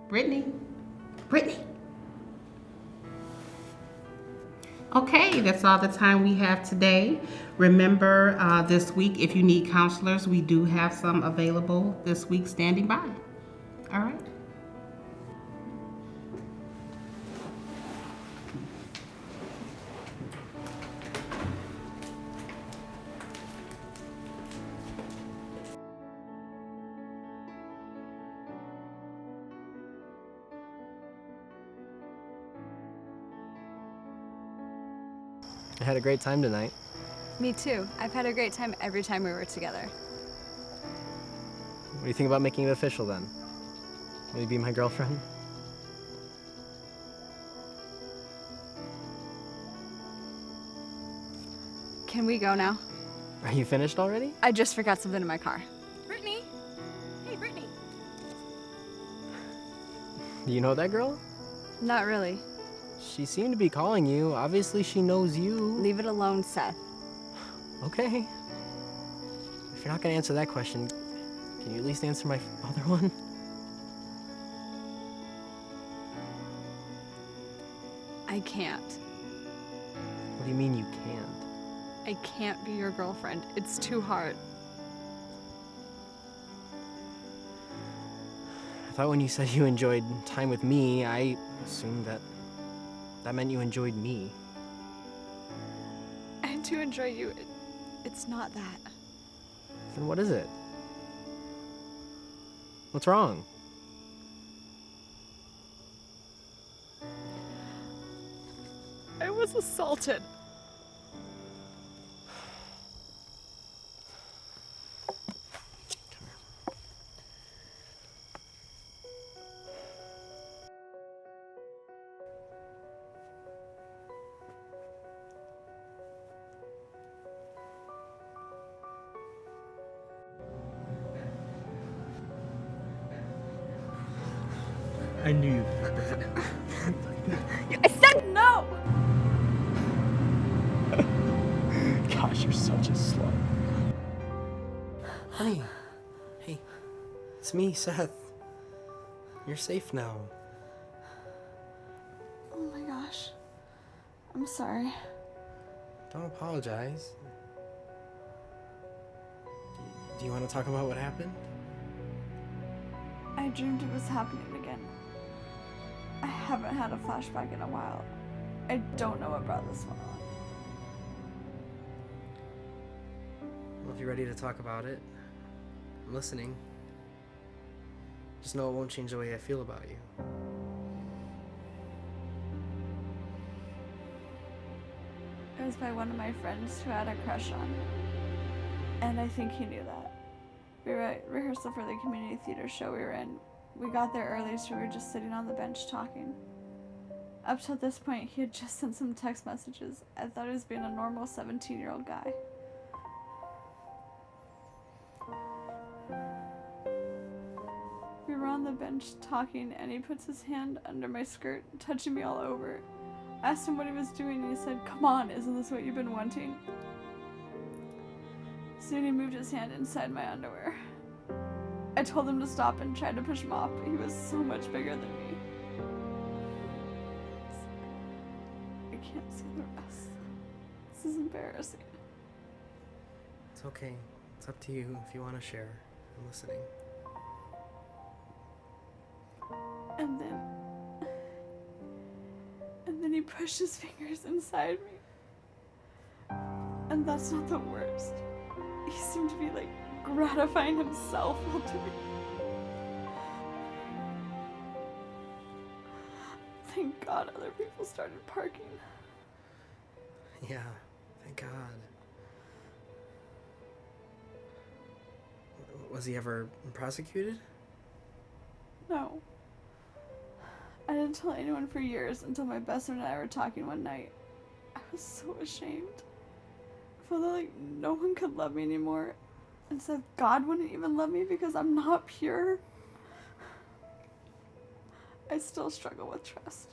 Brittany. Brittany. Okay, that's all the time we have today. Remember, this week, if you need counselors, we do have some available this week standing by. All right. I had a great time tonight. Me too. I've had a great time every time we were together. What do you think about making it official then? Will you be my girlfriend? Can we go now? Are you finished already? I just forgot something in my car. Brittany! Hey, Brittany! Do you know that girl? Not really. She seemed to be calling you. Obviously she knows you. Leave it alone, Seth. Okay. If you're not gonna answer that question, can you at least answer my other one? I can't. What do you mean you can't? I can't be your girlfriend. It's too hard. I thought when you said you enjoyed time with me, I assumed that meant you enjoyed me. And to enjoy you, it's not that. Then what is it? What's wrong? I was assaulted. I knew you. I said no! Gosh, you're such a slut. Honey. Hey. It's me, Seth. You're safe now. Oh my gosh. I'm sorry. Don't apologize. Do you want to talk about what happened? I dreamed it was happening again. I haven't had a flashback in a while. I don't know what brought this one on. Well, if you're ready to talk about it, I'm listening. Just know it won't change the way I feel about you. It was by one of my friends who I had a crush on. And I think he knew that. We were at rehearsal for the community theater show we were in. We got there early, so we were just sitting on the bench talking. Up till this point, he had just sent some text messages. I thought he was being a normal 17-year-old guy. We were on the bench talking, and he puts his hand under my skirt, touching me all over. I asked him what he was doing, and he said, "Come on, isn't this what you've been wanting?" Soon he moved his hand inside my underwear. I told him to stop and tried to push him off, but he was so much bigger than me. I can't see the rest. This is embarrassing. It's okay. It's up to you if you want to share. I'm listening. And then he pushed his fingers inside me. And that's not the worst. He seemed to be like gratifying himself while doing it. Thank God other people started parking. Yeah, thank God. Was he ever prosecuted? No. I didn't tell anyone for years until my best friend and I were talking one night. I was so ashamed. I felt like no one could love me anymore. And said God wouldn't even love me because I'm not pure. I still struggle with trust.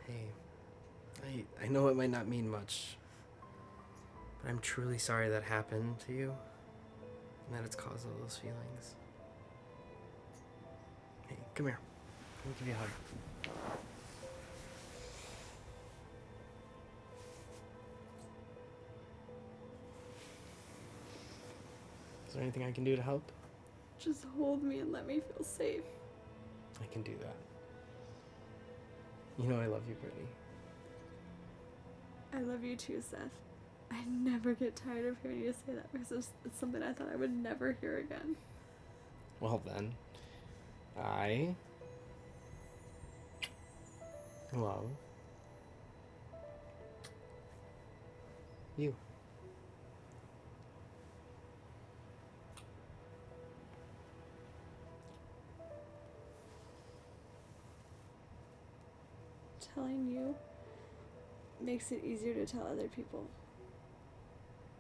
Hey, I know it might not mean much, but I'm truly sorry that happened to you and that it's caused all those feelings. Hey, Come here. Let me give you a hug. Is there anything I can do to help? Just hold me and let me feel safe. I can do that. You know I love you, Brittany. I love you too, Seth. I never get tired of hearing you say that because it's something I thought I would never hear again. Well then, I love you. Telling you makes it easier to tell other people.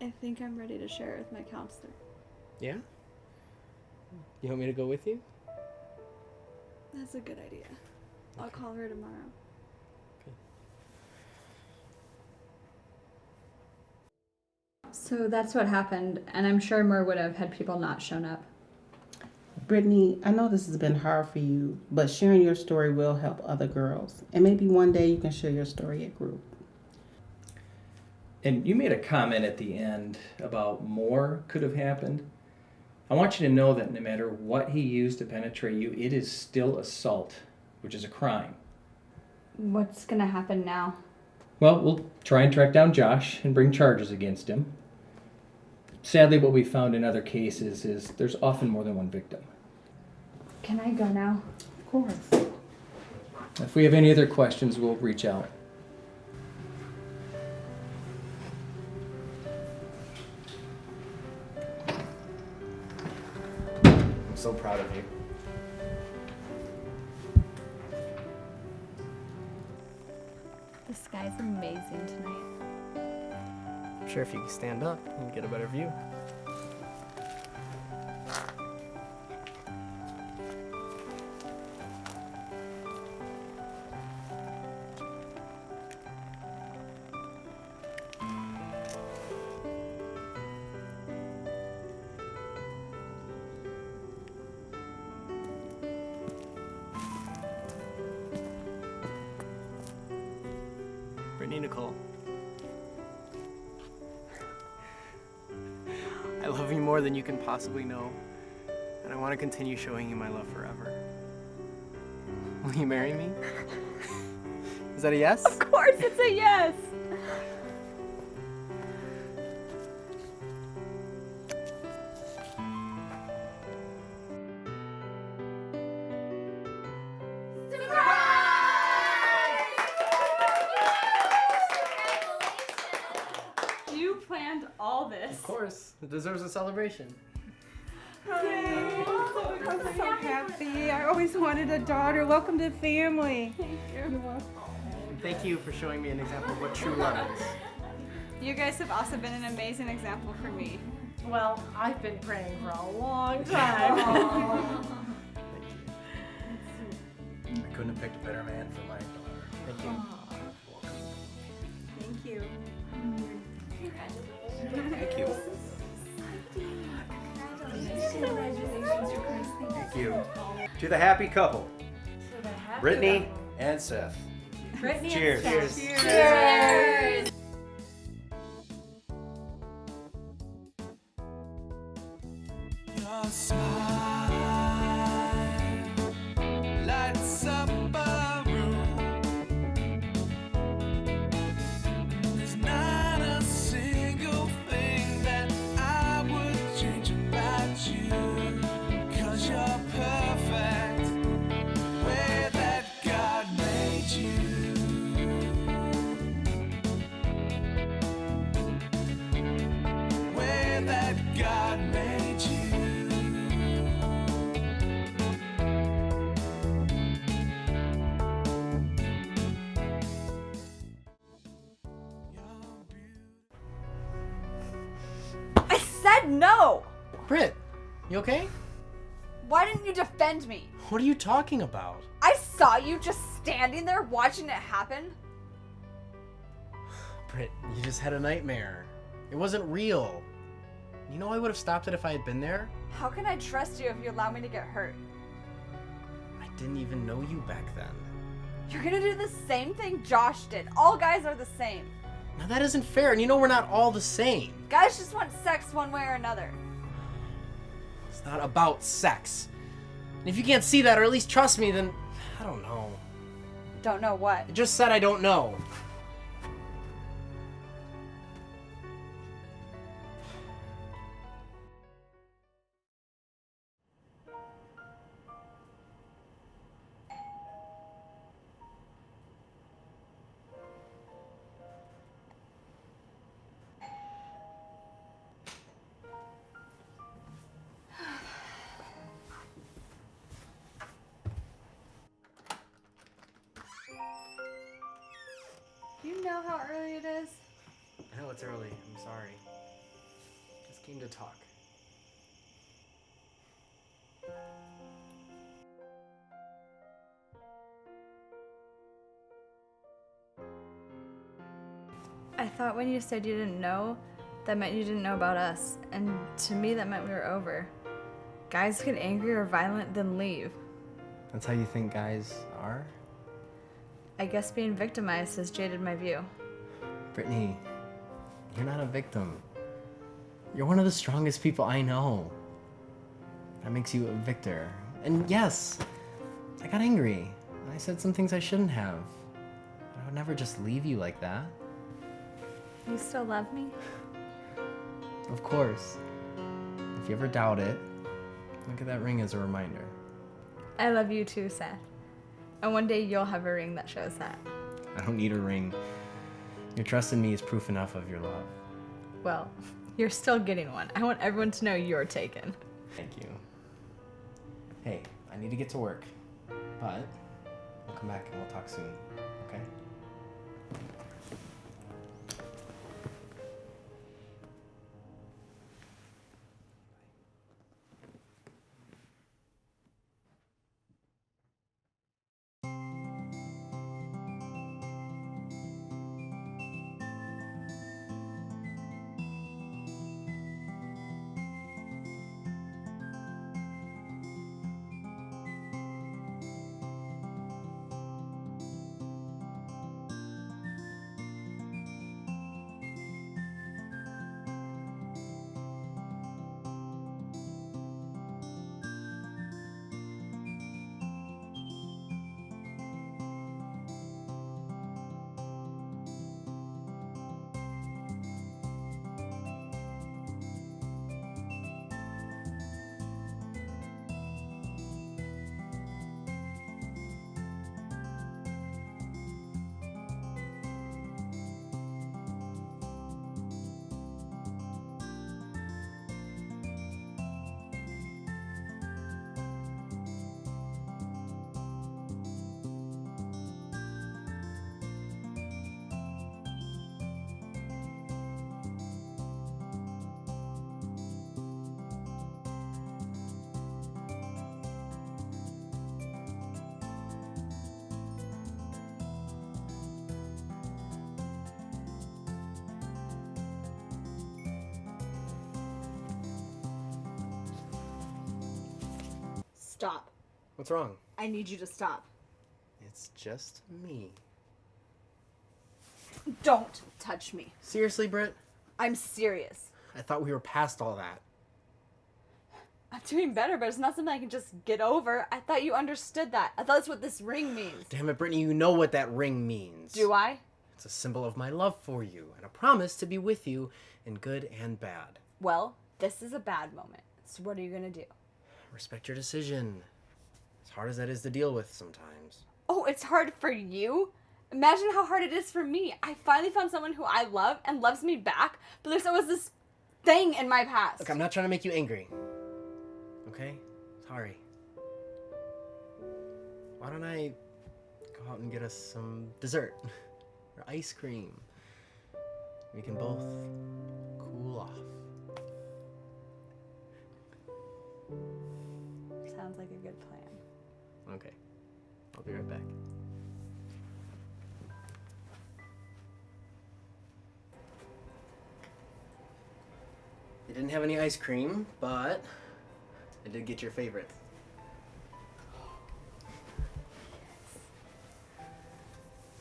I think I'm ready to share it with my counselor. Yeah? You want me to go with you? That's a good idea. I'll call her tomorrow. So that's what happened, and I'm sure more would have had people not shown up. Brittany, I know this has been hard for you, but sharing your story will help other girls. And maybe one day you can share your story at group. And you made a comment at the end about more could have happened. I want you to know that no matter what he used to penetrate you, it is still assault, which is a crime. What's gonna happen now? Well, we'll try and track down Josh and bring charges against him. Sadly, what we found in other cases is there's often more than one victim. Can I go now? Of course. If we have any other questions, we'll reach out. I'm so proud of you. The sky's amazing tonight. I'm sure if you stand up, you can get a better view. Brittany Nicole. I love you more than you can possibly know, and I want to continue showing you my love forever. Will you marry me? Is that a yes? Of course, it's a yes! You planned all this. Of course. It deserves a celebration. I'm so happy. I always wanted a daughter. Welcome to the family. And thank you for showing me an example of what true love is. You guys have also been an amazing example for me. Well, I've been praying for a long time. I couldn't have picked a better man for my daughter. Thank you. Thank you. Thank you. Thank you. To the happy couple, Brittany and Seth. Brittany Cheers. and Seth. Cheers! Your smile lights up a room. There's not a single thing that I would change about you. 'Cause you're perfect, way that God made you. Way that God made you. I said no! Britt, you okay? Why didn't you defend me? What are you talking about? I saw you just standing there watching it happen. Britt, you just had a nightmare. It wasn't real. You know I would have stopped it if I had been there? How can I trust you if you allow me to get hurt? I didn't even know you back then. You're gonna do the same thing Josh did. All guys are the same. Now that isn't fair, and you know we're not all the same. Guys just want sex one way or another. It's not about sex. And if you can't see that, or at least trust me, then I don't know. Don't know what. I just said I don't know. Do you know how early it is? I know it's early. I'm sorry. Just came to talk. I thought when you said you didn't know, that meant you didn't know about us. And to me, that meant we were over. Guys get angry or violent, then leave. That's how you think guys are? I guess being victimized has jaded my view. Brittany, you're not a victim. You're one of the strongest people I know. That makes you a victor. And yes, I got angry. And I said some things I shouldn't have. But I would never just leave you like that. You still love me? Of course. If you ever doubt it, look at that ring as a reminder. I love you too, Seth. And one day you'll have a ring that shows that. I don't need a ring. Your trust in me is proof enough of your love. Well, you're still getting one. I want everyone to know you're taken. Thank you. Hey, I need to get to work. But I'll come back and we'll talk soon, okay? Stop. What's wrong? I need you to stop. It's just me. Don't touch me. Seriously, Britt? I'm serious. I thought we were past all that. I'm doing better, but it's not something I can just get over. I thought you understood that. I thought that's what this ring means. Damn it, Brittany, you know what that ring means. Do I? It's a symbol of my love for you and a promise to be with you in good and bad. Well, this is a bad moment. So what are you gonna do? Respect your decision. As hard as that is to deal with sometimes. Oh, it's hard for you? Imagine how hard it is for me. I finally found someone who I love and loves me back, but there's always this thing in my past. Look, I'm not trying to make you angry. Okay? Sorry. Why don't I go out and get us some dessert? Or ice cream? We can both cool off. Sounds like a good plan. Okay. I'll be right back. They didn't have any ice cream, but I did get your favorite.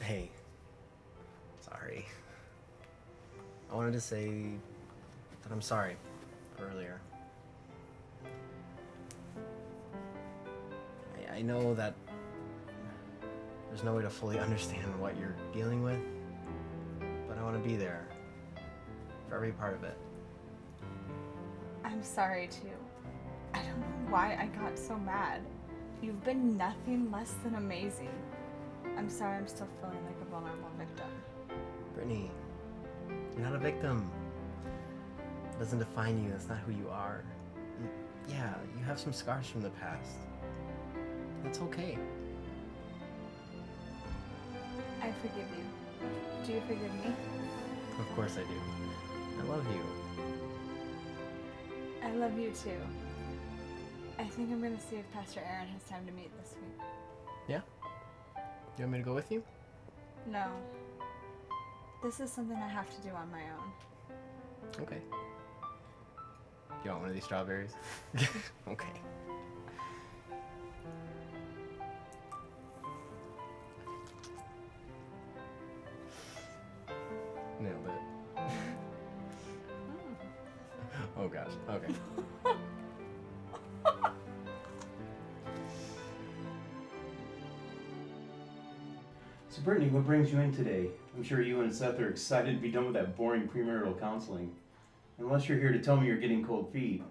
Hey. Sorry. I wanted to say that I'm sorry for earlier. I know that there's no way to fully understand what you're dealing with, but I want to be there for every part of it. I'm sorry too. I don't know why I got so mad. You've been nothing less than amazing. I'm sorry I'm still feeling like a vulnerable victim. Brittany, you're not a victim. It doesn't define you. That's not who you are. And yeah, you have some scars from the past. That's okay. I forgive you. Do you forgive me? Of course I do. I love you. I love you too. I think I'm gonna see if Pastor Aaron has time to meet this week. Yeah? You want me to go with you? No. This is something I have to do on my own. Okay. You want one of these strawberries? Okay. Nailed it. Oh gosh. Okay. So Brittany, what brings you in today? I'm sure you and Seth are excited to be done with that boring premarital counseling. Unless you're here to tell me you're getting cold feet.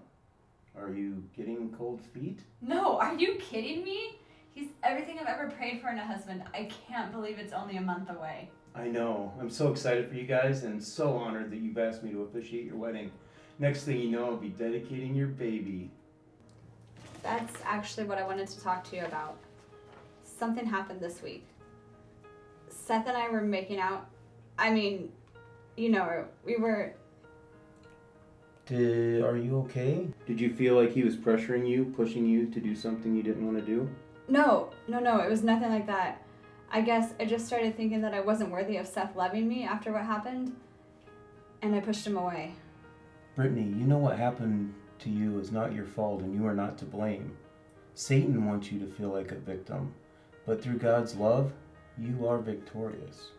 Are you getting cold feet? No, are you kidding me? He's everything I've ever prayed for in a husband. I can't believe it's only a month away. I know. I'm so excited for you guys and so honored that you've asked me to officiate your wedding. Next thing you know, I'll be dedicating your baby. That's actually what I wanted to talk to you about. Something happened this week. Seth and I were making out. I mean, you know, we were... Are you okay? Did you feel like he was pressuring you, pushing you to do something you didn't want to do? No, it was nothing like that. I guess I just started thinking that I wasn't worthy of Seth loving me after what happened, and I pushed him away. Brittany, you know what happened to you is not your fault and you are not to blame. Satan wants you to feel like a victim, but through God's love, you are victorious.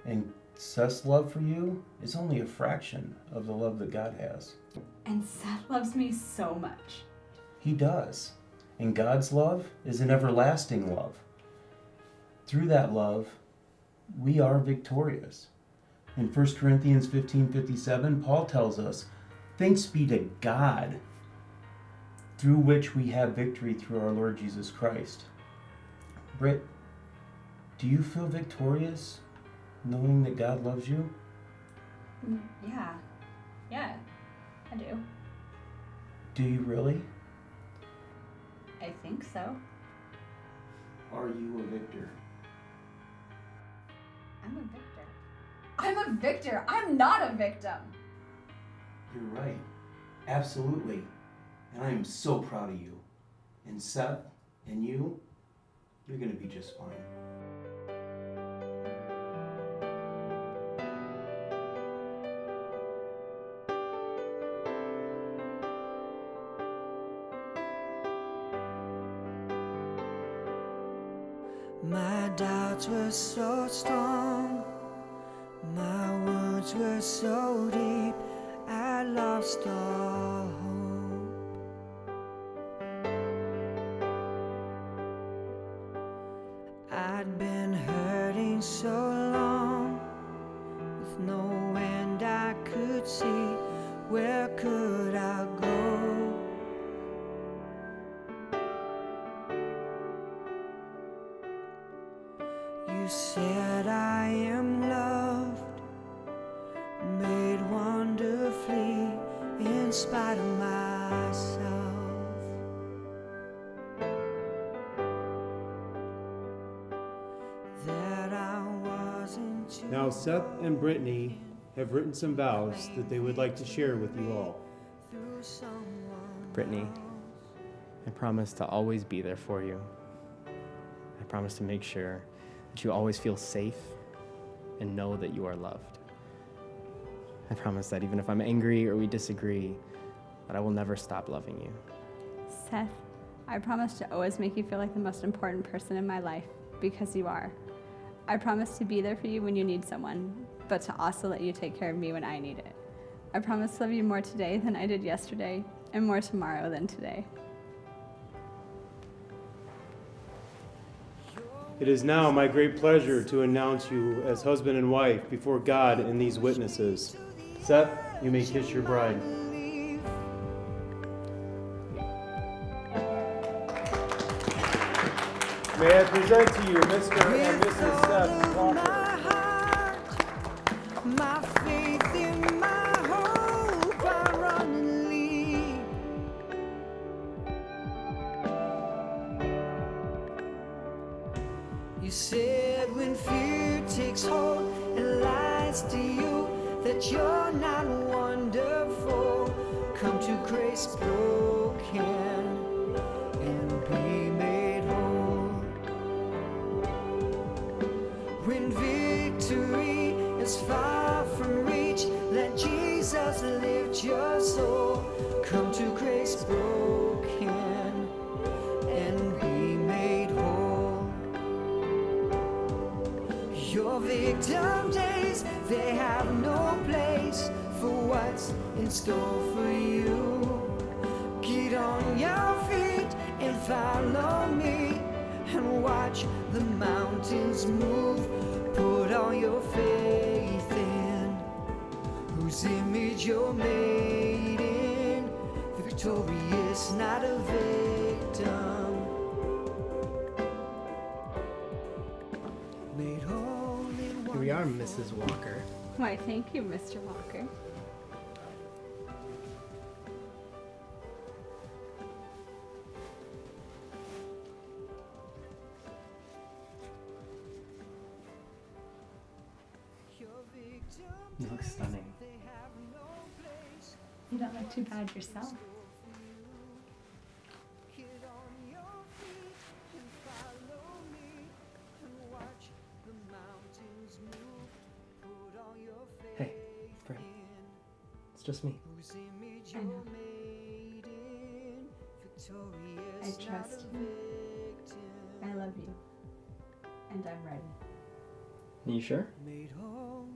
And Seth's love for you is only a fraction of the love that God has. And Seth loves me so much. He does. And God's love is an everlasting love. Through that love, we are victorious. In 1 Corinthians 15:57, Paul tells us, "Thanks be to God, through which we have victory through our Lord Jesus Christ." Britt, do you feel victorious knowing that God loves you? Yeah, I do. Do you really? I think so. Are you a victor? I'm a victor. I'm a victor. I'm not a victim. You're right. Absolutely. And I am so proud of you. And Seth, and you're going to be just fine. My doubts were so strong, my wounds were so deep, I lost all hope. I'd been hurting so long, with no end I could see, where could I go? You said I am loved, made wonderfully in spite of myself. That I wasn't. Now, Seth and Brittany have written some vows that they would like to share with you all. Brittany, I promise to always be there for you. I promise to make sure that you always feel safe and know that you are loved. I promise that even if I'm angry or we disagree, that I will never stop loving you. Seth, I promise to always make you feel like the most important person in my life, because you are. I promise to be there for you when you need someone, but to also let you take care of me when I need it. I promise to love you more today than I did yesterday, and more tomorrow than today. It is now my great pleasure to announce you as husband and wife before God and these witnesses. Seth, you may kiss your bride. May I present to you Mr. and Mrs. Seth Walker. My faith in my hope I run and lead. You said when fear takes hold and lies to you that you're not wonderful, come to grace broken and be made whole. When victory is far from reach, let Jesus lift your soul. Come to grace broken and be made whole. Your victim days, they have no place for what's in store for you. Get on your feet and follow me and watch the mountains move. Put all your faith in whose image you're made in. Victorious, not a victim. Made whole and Here we are, Mrs. Walker. Why, thank you, Mr. Walker. You look stunning. You don't look too bad yourself. Hey, friend. It's just me. I know. I trust you. I love you. And I'm ready. You sure? Made whole